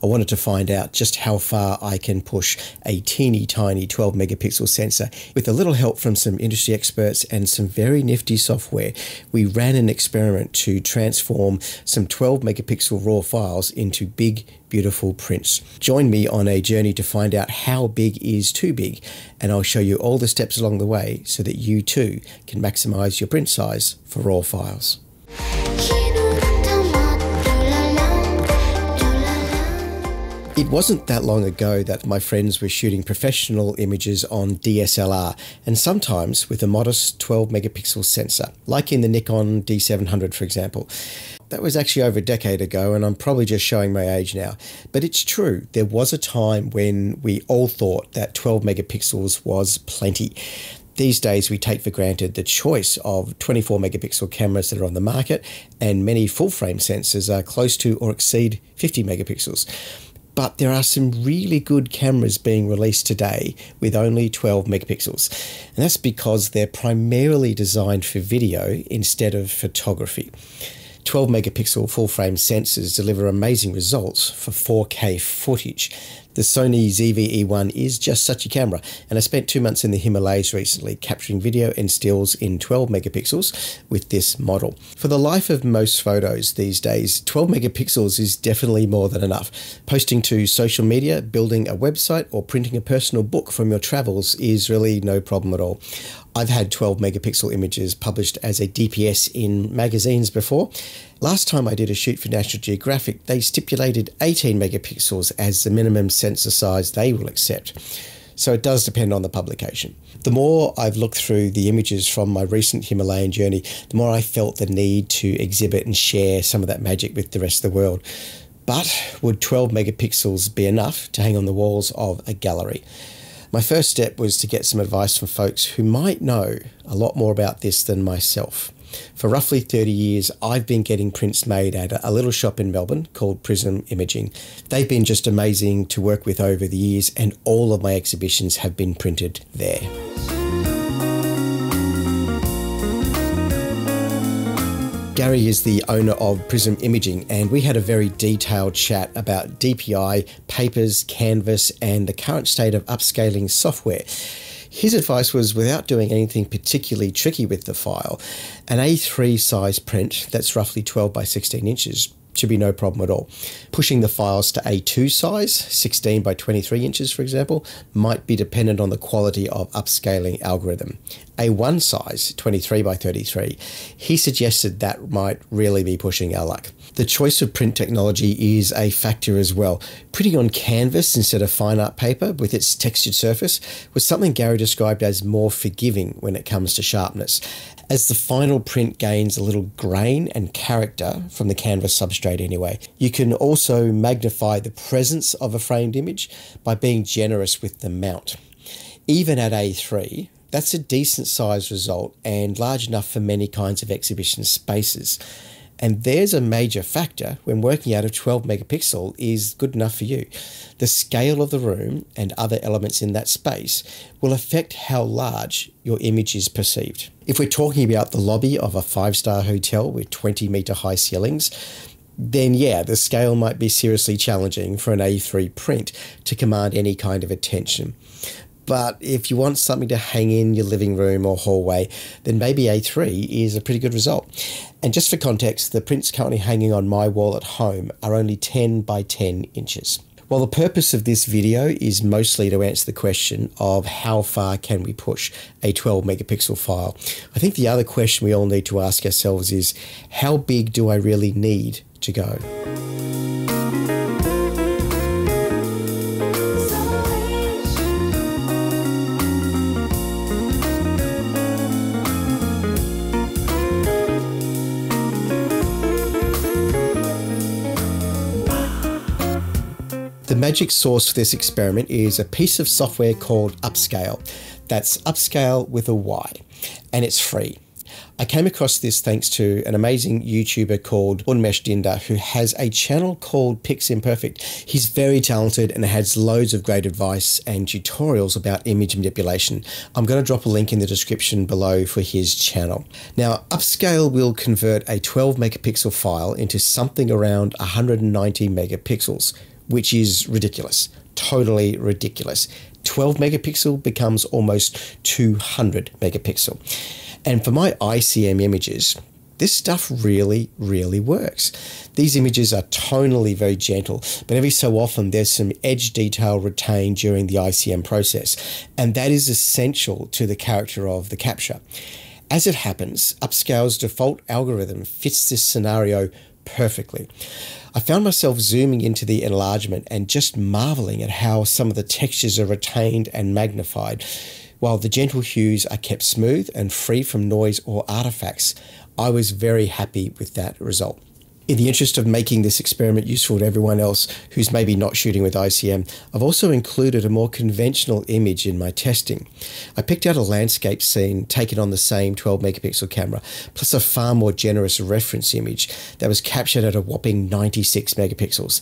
I wanted to find out just how far I can push a teeny tiny 12 megapixel sensor. With a little help from some industry experts and some very nifty software, we ran an experiment to transform some 12 megapixel raw files into big, beautiful prints. Join me on a journey to find out how big is too big, and I'll show you all the steps along the way so that you too can maximize your print size for raw files. It wasn't that long ago that my friends were shooting professional images on DSLR, and sometimes with a modest 12 megapixel sensor, like in the Nikon D700 for example. That was actually over a decade ago, and I'm probably just showing my age now. But it's true, there was a time when we all thought that 12 megapixels was plenty. These days we take for granted the choice of 24 megapixel cameras that are on the market, and many full-frame sensors are close to or exceed 50 megapixels. But there are some really good cameras being released today with only 12 megapixels. And that's because they're primarily designed for video instead of photography. 12 megapixel full frame sensors deliver amazing results for 4K footage. The Sony ZV-E1 is just such a camera, and I spent 2 months in the Himalayas recently capturing video and stills in 12 megapixels with this model. For the life of most photos these days, 12 megapixels is definitely more than enough. Posting to social media, building a website, or printing a personal book from your travels is really no problem at all. I've had 12 megapixel images published as a DPS in magazines before. Last time I did a shoot for National Geographic, they stipulated 18 megapixels as the minimum sensor size they will accept. So it does depend on the publication. The more I've looked through the images from my recent Himalayan journey, the more I felt the need to exhibit and share some of that magic with the rest of the world. But would 12 megapixels be enough to hang on the walls of a gallery? My first step was to get some advice from folks who might know a lot more about this than myself. For roughly 30 years, I've been getting prints made at a little shop in Melbourne called Prism Imaging. They've been just amazing to work with over the years, and all of my exhibitions have been printed there. Gary is the owner of Prism Imaging, and we had a very detailed chat about DPI, papers, canvas, and the current state of upscaling software. His advice was, without doing anything particularly tricky with the file, an A3 size print that's roughly 12 by 16 inches should be no problem at all. Pushing the files to A2 size, 16 by 23 inches for example, might be dependent on the quality of upscaling algorithm. A1 size, 23 by 33, he suggested that might really be pushing our luck. The choice of print technology is a factor as well. Printing on canvas instead of fine art paper with its textured surface was something Gary described as more forgiving when it comes to sharpness, as the final print gains a little grain and character from the canvas substrate anyway. You can also magnify the presence of a framed image by being generous with the mount. Even at A3, that's a decent size result and large enough for many kinds of exhibition spaces. And there's a major factor when working out of 12 megapixel is good enough for you. The scale of the room and other elements in that space will affect how large your image is perceived. If we're talking about the lobby of a 5-star hotel with 20-meter high ceilings, then yeah, the scale might be seriously challenging for an A3 print to command any kind of attention. But if you want something to hang in your living room or hallway, then maybe A3 is a pretty good result. And just for context, the prints currently hanging on my wall at home are only 10 by 10 inches. Well, the purpose of this video is mostly to answer the question of how far can we push a 12 megapixel file. I think the other question we all need to ask ourselves is, how big do I really need to go? The magic sauce for this experiment is a piece of software called Upscayl. That's Upscayl with a Y, and it's free. I came across this thanks to an amazing YouTuber called Unmesh Dinda, who has a channel called Pix Imperfect. He's very talented and has loads of great advice and tutorials about image manipulation. I'm going to drop a link in the description below for his channel. Now, Upscayl will convert a 12 megapixel file into something around 190 megapixels, which is ridiculous, totally ridiculous. 12 megapixel becomes almost 200 megapixel. And for my ICM images, this stuff really, really works. These images are tonally very gentle, but every so often there's some edge detail retained during the ICM process, and that is essential to the character of the capture. As it happens, Upscayl's default algorithm fits this scenario perfectly. I found myself zooming into the enlargement and just marveling at how some of the textures are retained and magnified, while the gentle hues are kept smooth and free from noise or artifacts. I was very happy with that result. In the interest of making this experiment useful to everyone else who's maybe not shooting with ICM, I've also included a more conventional image in my testing. I picked out a landscape scene taken on the same 12 megapixel camera, plus a far more generous reference image that was captured at a whopping 96 megapixels.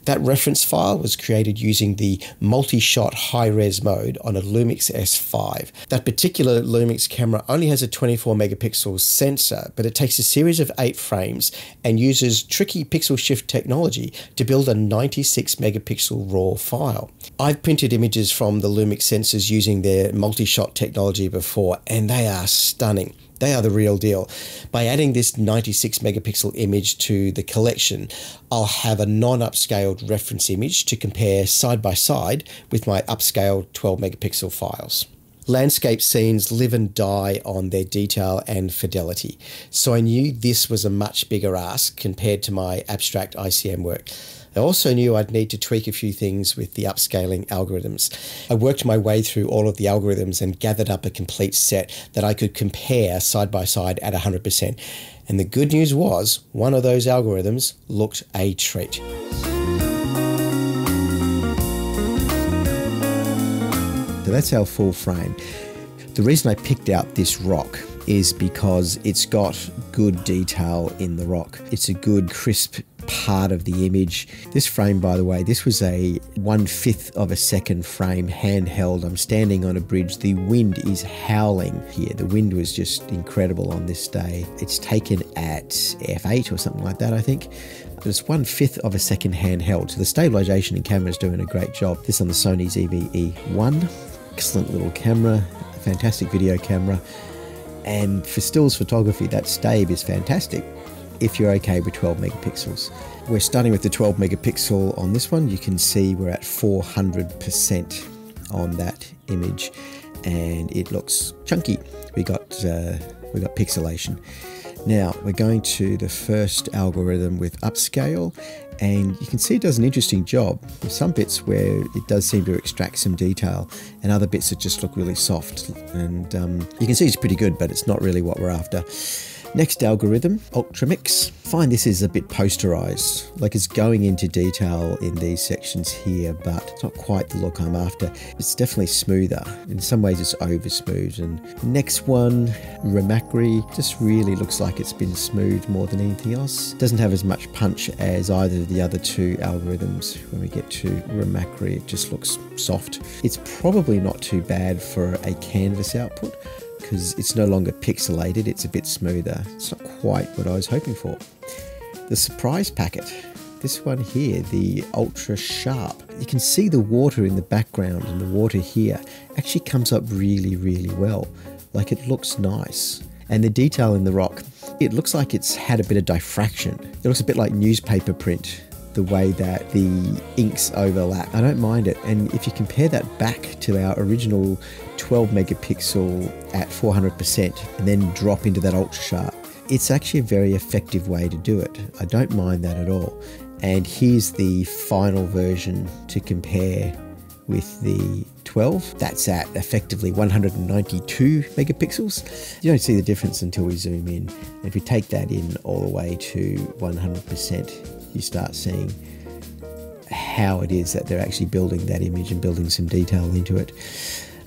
That reference file was created using the multi-shot high-res mode on a Lumix S5. That particular Lumix camera only has a 24 megapixel sensor, but it takes a series of 8 frames and uses tricky pixel shift technology to build a 96 megapixel raw file. I've printed images from the Lumix sensors using their multi-shot technology before, and they are stunning. They are the real deal. By adding this 96 megapixel image to the collection, I'll have a non-upscaled reference image to compare side by side with my upscaled 12 megapixel files. Landscape scenes live and die on their detail and fidelity, so I knew this was a much bigger ask compared to my abstract ICM work. I also knew I'd need to tweak a few things with the upscaling algorithms. I worked my way through all of the algorithms and gathered up a complete set that I could compare side by side at 100%. And the good news was, one of those algorithms looked a treat. So that's our full frame. The reason I picked out this rock is because it's got good detail in the rock. It's a good crisp part of the image. This frame, by the way, this was a 1/5 of a second frame handheld. I'm standing on a bridge. The wind is howling here. The wind was just incredible on this day. It's taken at f8 or something like that, I think. But it's 1/5 of a second handheld. So the stabilization in camera is doing a great job. This on the Sony ZV-E1. Excellent little camera, a fantastic video camera. And for stills photography, that stave is fantastic if you're okay with 12 megapixels. We're starting with the 12 megapixel on this one. You can see we're at 400% on that image, and it looks chunky. We got pixelation. Now we're going to the first algorithm with Upscayl, and you can see it does an interesting job. There's some bits where it does seem to extract some detail, and other bits that just look really soft. And you can see it's pretty good, but it's not really what we're after. Next algorithm, Ultramix. I find this is a bit posterized, like it's going into detail in these sections here, but it's not quite the look I'm after. It's definitely smoother. In some ways it's over smooth. And the next one, Remakri, just really looks like it's been smoothed more than anything else. Doesn't have as much punch as either of the other two algorithms. When we get to Remakri, it just looks soft. It's probably not too bad for a canvas output, because it's no longer pixelated, it's a bit smoother. It's not quite what I was hoping for. The surprise packet, this one here, the ultra sharp. You can see the water in the background, and the water here actually comes up really, really well. Like, it looks nice. And the detail in the rock, it looks like it's had a bit of diffraction. It looks a bit like newspaper print, the way that the inks overlap. I don't mind it. And if you compare that back to our original 12 megapixel at 400% and then drop into that ultra sharp, it's actually a very effective way to do it. I don't mind that at all. And here's the final version to compare with the 12. That's at effectively 192 megapixels. You don't see the difference until we zoom in. And if you take that in all the way to 100%, you start seeing how it is that they're actually building that image and building some detail into it.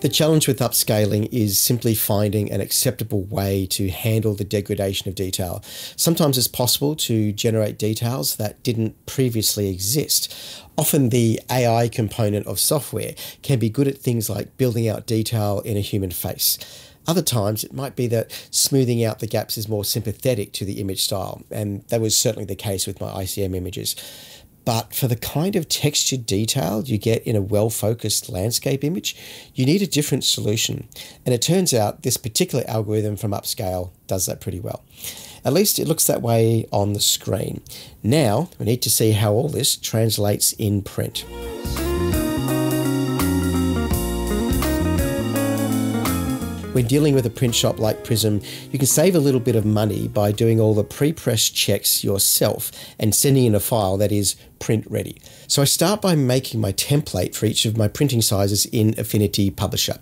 The challenge with upscaling is simply finding an acceptable way to handle the degradation of detail. Sometimes it's possible to generate details that didn't previously exist. Often the AI component of software can be good at things like building out detail in a human face. Other times it might be that smoothing out the gaps is more sympathetic to the image style, and that was certainly the case with my ICM images. But for the kind of textured detail you get in a well-focused landscape image, you need a different solution. And it turns out this particular algorithm from Upscayl does that pretty well. At least it looks that way on the screen. Now we need to see how all this translates in print. When dealing with a print shop like Prism, you can save a little bit of money by doing all the pre-press checks yourself and sending in a file that is print ready. So I start by making my template for each of my printing sizes in Affinity Publisher.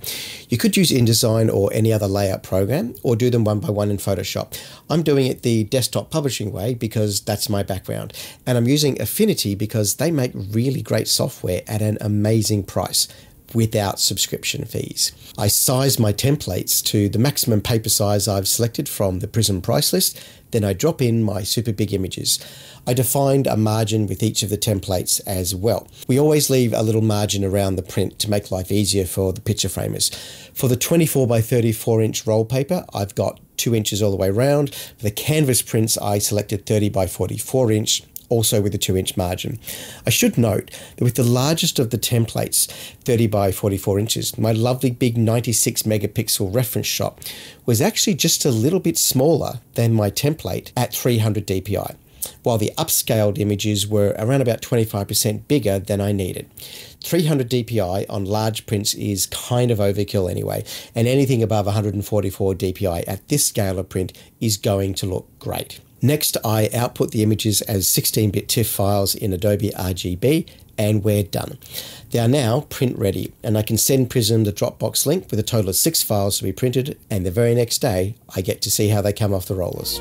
You could use InDesign or any other layout program, or do them one by one in Photoshop. I'm doing it the desktop publishing way because that's my background. And I'm using Affinity because they make really great software at an amazing price, without subscription fees. I size my templates to the maximum paper size I've selected from the Prism price list, then I drop in my super big images. I defined a margin with each of the templates as well. We always leave a little margin around the print to make life easier for the picture framers. For the 24 by 34 inch roll paper, I've got 2 inches all the way around. For the canvas prints, I selected 30 by 44 inch, also with a 2-inch margin. I should note that with the largest of the templates, 30 by 44 inches, my lovely big 96 megapixel reference shot was actually just a little bit smaller than my template at 300 dpi, while the upscaled images were around about 25% bigger than I needed. 300 dpi on large prints is kind of overkill anyway, and anything above 144 dpi at this scale of print is going to look great. Next, I output the images as 16-bit TIFF files in Adobe RGB, and we're done. They are now print ready, and I can send Prism the Dropbox link with a total of 6 files to be printed, and the very next day, I get to see how they come off the rollers.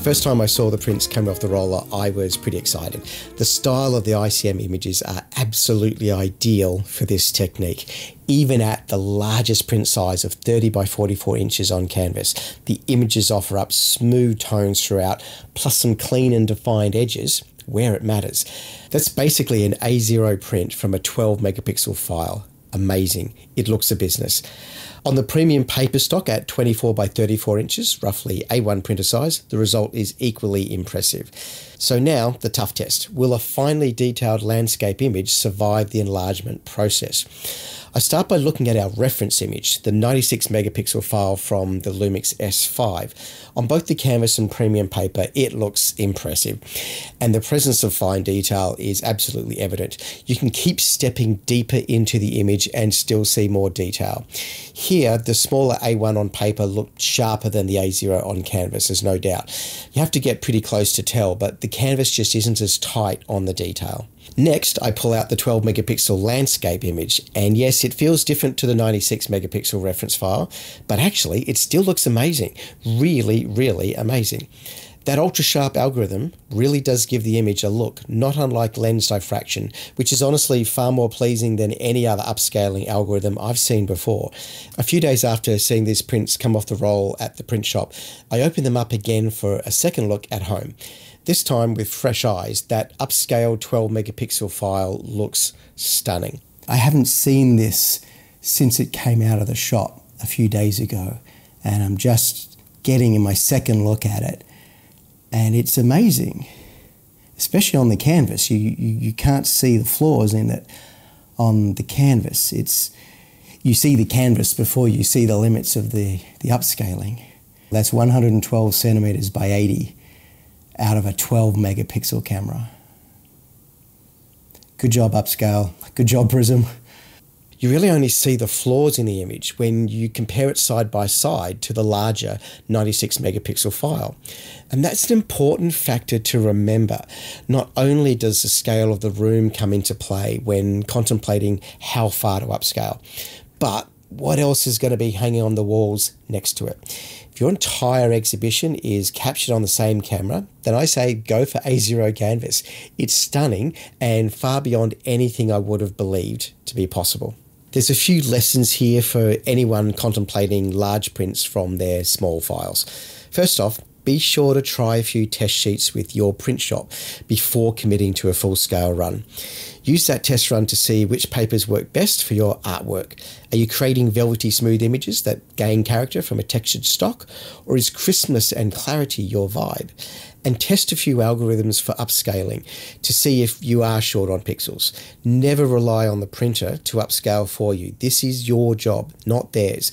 First time I saw the prints come off the roller, I was pretty excited. The style of the ICM images are absolutely ideal for this technique. Even at the largest print size of 30 by 44 inches on canvas, the images offer up smooth tones throughout, plus some clean and defined edges where it matters. That's basically an A0 print from a 12 megapixel file. Amazing. It looks a business. On the premium paper stock at 24 by 34 inches, roughly A1 printer size, the result is equally impressive. So now, the tough test. Will a finely detailed landscape image survive the enlargement process? I start by looking at our reference image, the 96 megapixel file from the Lumix S5. On both the canvas and premium paper, it looks impressive, and the presence of fine detail is absolutely evident. You can keep stepping deeper into the image and still see more detail. Here, the smaller A1 on paper looked sharper than the A0 on canvas, there's no doubt. You have to get pretty close to tell, but the canvas just isn't as tight on the detail. Next, I pull out the 12 megapixel landscape image, and yes, it feels different to the 96 megapixel reference file, but actually it still looks amazing. Really, really amazing. That ultra-sharp algorithm really does give the image a look not unlike lens diffraction, which is honestly far more pleasing than any other upscaling algorithm I've seen before. A few days after seeing these prints come off the roll at the print shop, I opened them up again for a second look at home. This time with fresh eyes, that upscale 12 megapixel file looks stunning. I haven't seen this since it came out of the shop a few days ago, and I'm just getting my second look at it, and it's amazing, especially on the canvas. You can't see the flaws in it on the canvas. You see the canvas before you see the limits of the upscaling. That's 112 centimeters by 80. Out of a 12 megapixel camera. Good job, Upscayl. Good job, Prism. You really only see the flaws in the image when you compare it side by side to the larger 96 megapixel file. And that's an important factor to remember. Not only does the scale of the room come into play when contemplating how far to upscale, but what else is going to be hanging on the walls next to it? If your entire exhibition is captured on the same camera, then I say go for A0 canvas. It's stunning and far beyond anything I would have believed to be possible. There's a few lessons here for anyone contemplating large prints from their small files. First off, be sure to try a few test sheets with your print shop before committing to a full-scale run. Use that test run to see which papers work best for your artwork. Are you creating velvety smooth images that gain character from a textured stock, or is crispness and clarity your vibe? And test a few algorithms for upscaling to see if you are short on pixels. Never rely on the printer to upscale for you. This is your job, not theirs.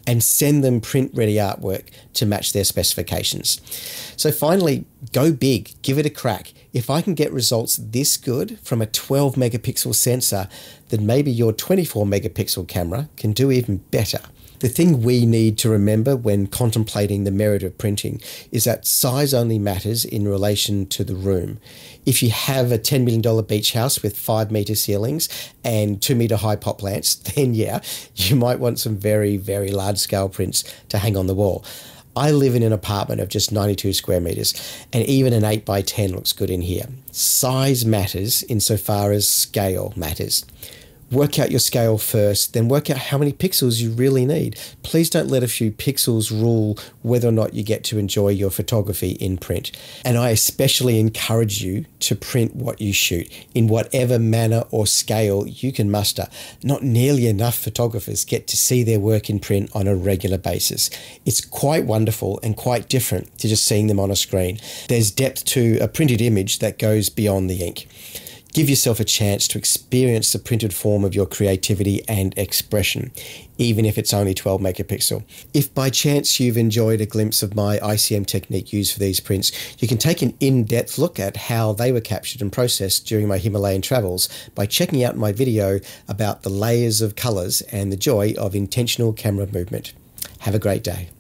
And send them print-ready artwork to match their specifications. So finally, go big, give it a crack. If I can get results this good from a 12 megapixel sensor, then maybe your 24 megapixel camera can do even better. The thing we need to remember when contemplating the merit of printing is that size only matters in relation to the room. If you have a $10 million beach house with 5-meter ceilings and 2-meter high pot plants, then yeah, you might want some very, very large scale prints to hang on the wall. I live in an apartment of just 92 square meters, and even an 8x10 looks good in here. Size matters insofar as scale matters. Work out your scale first, then work out how many pixels you really need. Please don't let a few pixels rule whether or not you get to enjoy your photography in print. And I especially encourage you to print what you shoot in whatever manner or scale you can muster. Not nearly enough photographers get to see their work in print on a regular basis. It's quite wonderful and quite different to just seeing them on a screen. There's depth to a printed image that goes beyond the ink. Give yourself a chance to experience the printed form of your creativity and expression, even if it's only 12 megapixel. If by chance you've enjoyed a glimpse of my ICM technique used for these prints, you can take an in-depth look at how they were captured and processed during my Himalayan travels by checking out my video about the layers of colours and the joy of intentional camera movement. Have a great day.